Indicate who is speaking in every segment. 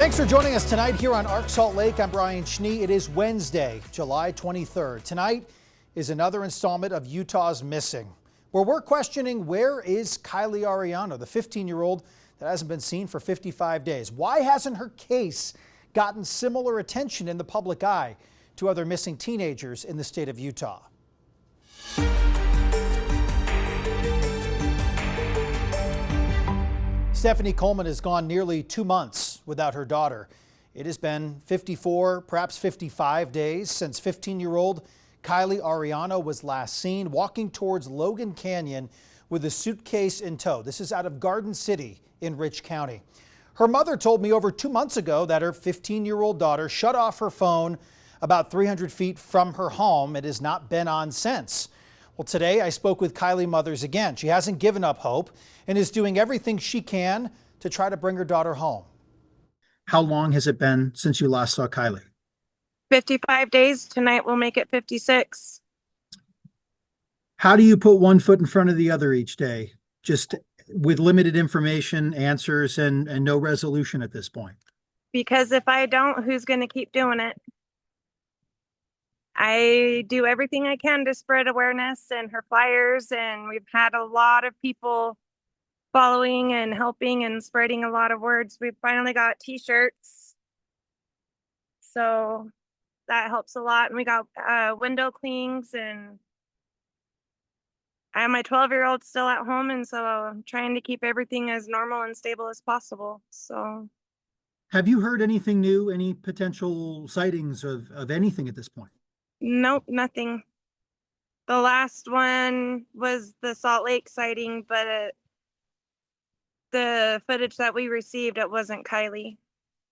Speaker 1: Thanks for joining us tonight here on Arc Salt Lake. I'm Brian Schnee. It is Wednesday, July 23rd. Tonight is another installment of Utah's Missing, where we're questioning where is Kylie Arellano, the 15-year-old that hasn't been seen for 55 days. Why hasn't her case gotten similar attention in the public eye to other missing teenagers in the state of Utah? Stephanie Coleman has gone nearly 2 months without her daughter. It has been 54, perhaps 55 days since 15-year-old Kylie Arellano was last seen walking towards Logan Canyon with a suitcase in tow. This is out of Garden City in Rich County. Her mother told me over 2 months ago that her 15-year-old daughter shut off her phone about 300 feet from her home. It has not been on since. Well, today I spoke with Kylie mothers again. She hasn't given up hope and is doing everything she can to try to bring her daughter home.
Speaker 2: How long has it been since you last saw Kylie?
Speaker 3: 55 days. Tonight we'll make it 56.
Speaker 2: How do you put one foot in front of the other each day, just with limited information, answers, and no resolution at this point?
Speaker 3: Because if I don't, who's going to keep doing it? I do everything I can to spread awareness and her flyers, and we've had a lot of people following and helping and spreading a lot of words. We finally got t-shirts, so that helps a lot. And we got window clings, and I have my 12-year-old still at home, and so I'm trying to keep everything as normal and stable as possible. So
Speaker 2: have you heard anything new, any potential sightings of anything at this point?
Speaker 3: nope, nothing. The last one was the Salt Lake sighting, but the footage that we received, it wasn't Kylie.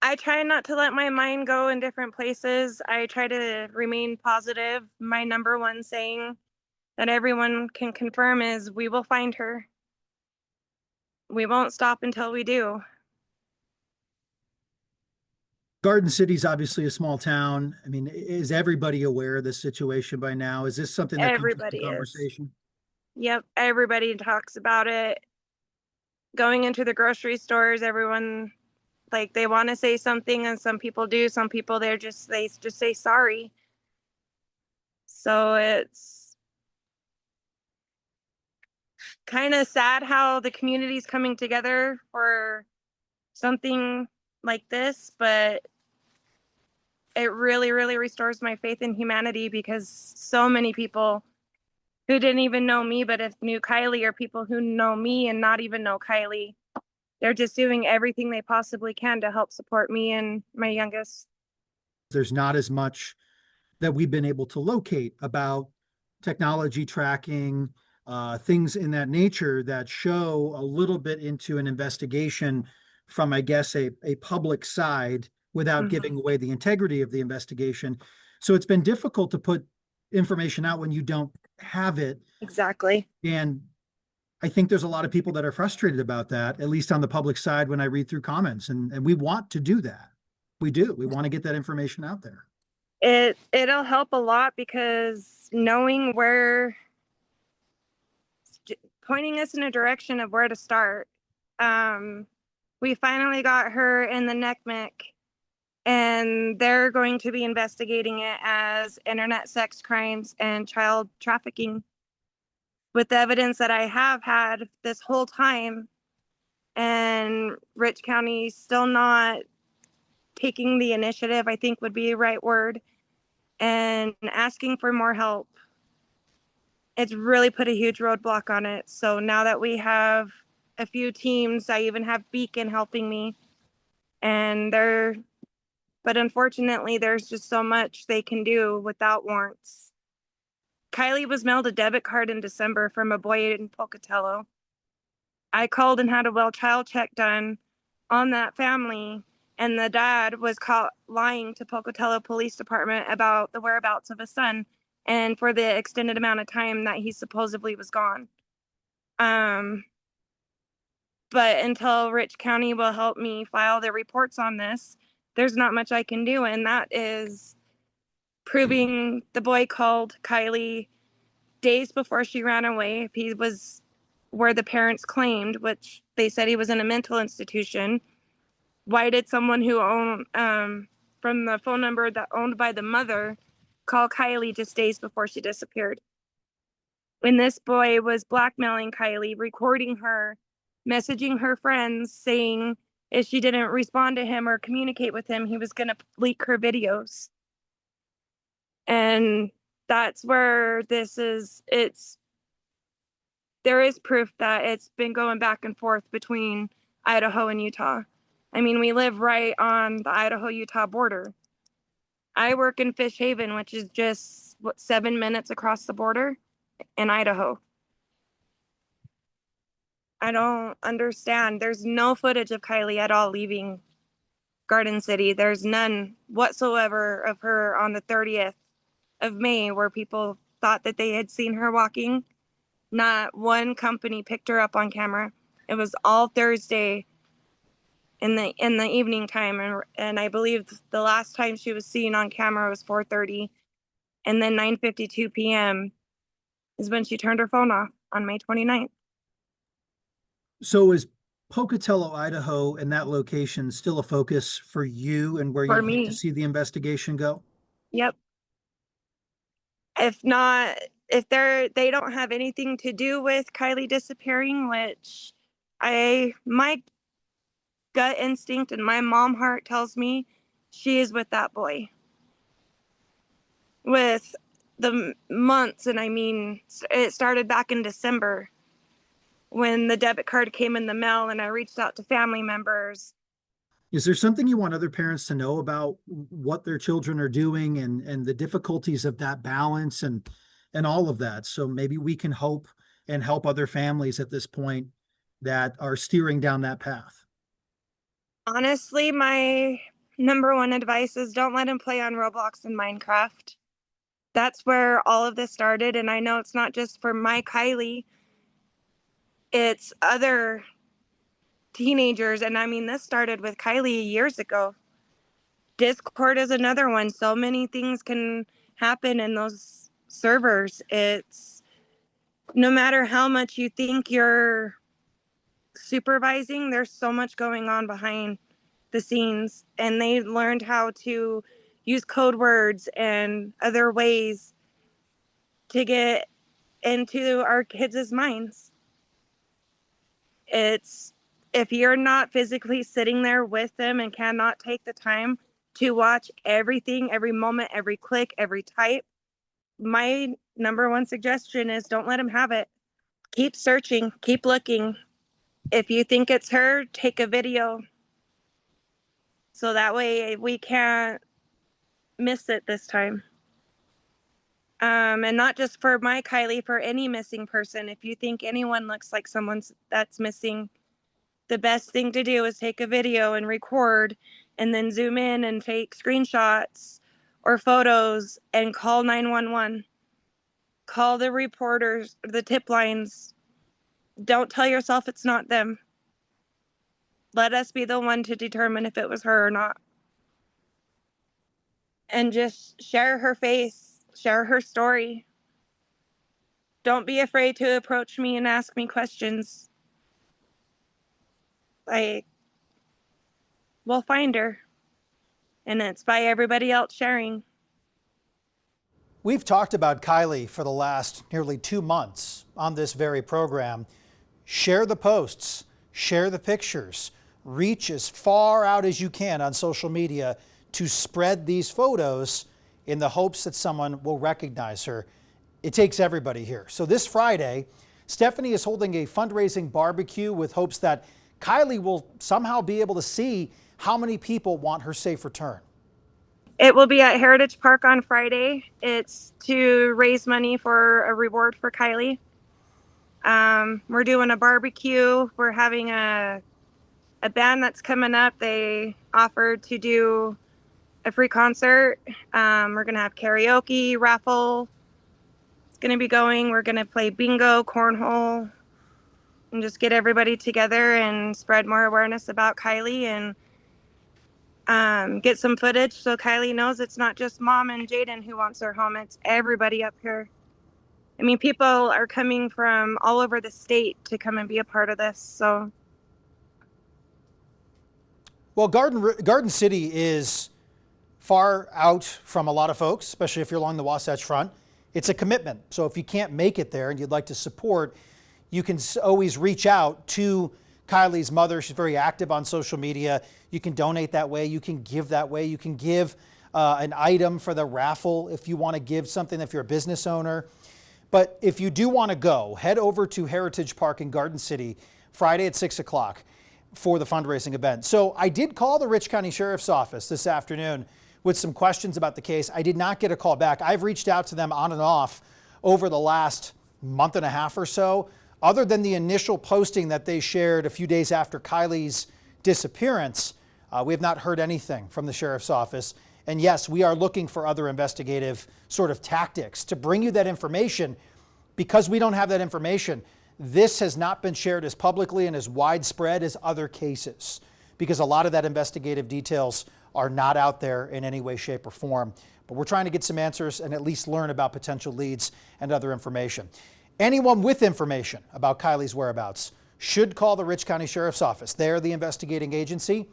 Speaker 3: I try not to let my mind go in different places. I try to remain positive. My number one saying that everyone can confirm is we will find her. We won't stop until we do.
Speaker 2: Garden City's obviously a small town. I mean, is everybody aware of this situation by now? Is this something that comes up in conversation?
Speaker 3: Yep, everybody talks about it. Going into the grocery stores, everyone, like, they want to say something, and some people do. Some people they just say sorry. So it's kind of sad how the community's coming together for something like this, but it really, really restores my faith in humanity, because so many people who didn't even know me but if knew Kylie, or people who know me and not even know Kylie, they're just doing everything they possibly can to help support me and my youngest.
Speaker 2: There's not as much that we've been able to locate about technology tracking, things in that nature that show a little bit into an investigation from, I guess, a public side without giving away the integrity of the investigation. So it's been difficult to put information out when you don't have it.
Speaker 3: Exactly.
Speaker 2: And I think there's a lot of people that are frustrated about that, at least on the public side when I read through comments. And we want to do that. We do. We want to get that information out there.
Speaker 3: It'll help a lot, because knowing where, pointing us in a direction of where to start. We finally got her in the NECMEC, and they're going to be investigating it as internet sex crimes and child trafficking, with the evidence that I have had this whole time. And Rich County still not taking the initiative, I think would be the right word, and asking for more help. It's really put a huge roadblock on it. So now that we have a few teams, I even have Beacon helping me, and but unfortunately there's just so much they can do without warrants. Kylie was mailed a debit card in December from a boy in Pocatello. I called and had a well child check done on that family, and the dad was caught lying to Pocatello Police Department about the whereabouts of his son and for the extended amount of time that he supposedly was gone. But until Rich County will help me file the reports on this, there's not much I can do. And that is proving the boy called Kylie days before she ran away. If he was where the parents claimed, which they said he was in a mental institution, why did someone who owned, from the phone number that owned by the mother, call Kylie just days before she disappeared? When this boy was blackmailing Kylie, recording her, messaging her friends, saying if she didn't respond to him or communicate with him, he was going to leak her videos. And that's where there is proof that it's been going back and forth between Idaho and Utah. I mean, we live right on the Idaho-Utah border. I work in Fish Haven, which is just 7 minutes across the border in Idaho. I don't understand. There's no footage of Kylie at all leaving Garden City. There's none whatsoever of her on the 30th of May where people thought that they had seen her walking. Not one company picked her up on camera. It was all Thursday in the evening time, and I believe the last time she was seen on camera was 4:30, and then 9:52 p.m. is when she turned her phone off on May 29th.
Speaker 2: So is Pocatello, Idaho, and that location still a focus for you and where
Speaker 3: For
Speaker 2: you'd like to
Speaker 3: me,
Speaker 2: see the investigation go?
Speaker 3: yep. If not, if they don't have anything to do with Kylie disappearing, which my gut instinct and my mom heart tells me she is with that boy. With the months, and I mean, it started back in December when the debit card came in the mail and I reached out to family members.
Speaker 2: Is there something you want other parents to know about what their children are doing and the difficulties of that balance and all of that? So maybe we can hope and help other families at this point that are steering down that path.
Speaker 3: Honestly, my number one advice is don't let him play on Roblox and Minecraft. That's where all of this started, and I know it's not just for my Kylie, it's other teenagers, and I mean, this started with Kylie years ago. Discord is another one. So many things can happen in those servers. It's no matter how much you think you're supervising, there's so much going on behind the scenes, and they learned how to use code words and other ways to get into our kids' minds. It's if you're not physically sitting there with them and cannot take the time to watch everything, every moment, every click, every type, my number one suggestion is don't let them have it. Keep searching, keep looking. If you think it's her, take a video. So that way we can't miss it this time. And not just for my Kylie, for any missing person. If you think anyone looks like someone that's missing, the best thing to do is take a video and record and then zoom in and take screenshots or photos and call 911. Call the reporters, the tip lines. Don't tell yourself it's not them. Let us be the one to determine if it was her or not. And just share her face, share her story. Don't be afraid to approach me and ask me questions. We'll find her. And it's by everybody else sharing.
Speaker 1: We've talked about Kylie for the last nearly 2 months on this very program. Share the posts, share the pictures, reach as far out as you can on social media to spread these photos in the hopes that someone will recognize her. It takes everybody here. So this Friday, Stephanie is holding a fundraising barbecue with hopes that Kylie will somehow be able to see how many people want her safe return.
Speaker 3: It will be at Heritage Park on Friday. It's to raise money for a reward for Kylie. We're doing a barbecue. We're having a band that's coming up. They offered to do a free concert. We're going to have karaoke, raffle. It's going to be going. We're going to play bingo, cornhole, and just get everybody together and spread more awareness about Kylie and get some footage so Kylie knows it's not just Mom and Jaden who wants her home. It's everybody up here. I mean, people are coming from all over the state to come and be a part of this. So
Speaker 1: Well, Garden City is far out from a lot of folks, especially if you're along the Wasatch Front. It's a commitment. So if you can't make it there and you'd like to support, you can always reach out to Kylie's mother. She's very active on social media. You can donate that way. You can give that way. You can give an item for the raffle if you want to give something, if you're a business owner. But if you do want to go, head over to Heritage Park in Garden City Friday at 6 o'clock for the fundraising event. So I did call the Rich County Sheriff's Office this afternoon with some questions about the case. I did not get a call back. I've reached out to them on and off over the last month and a half or so. Other than the initial posting that they shared a few days after Kylie's disappearance, we have not heard anything from the Sheriff's Office. And yes, we are looking for other investigative sort of tactics to bring you that information. Because we don't have that information, this has not been shared as publicly and as widespread as other cases, because a lot of that investigative details are not out there in any way, shape, or form. But we're trying to get some answers and at least learn about potential leads and other information. Anyone with information about Kylie's whereabouts should call the Rich County Sheriff's Office. They're the investigating agency.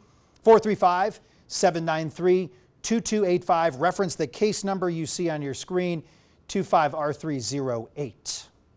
Speaker 1: 435-793-2285. Reference the case number you see on your screen, 25R308.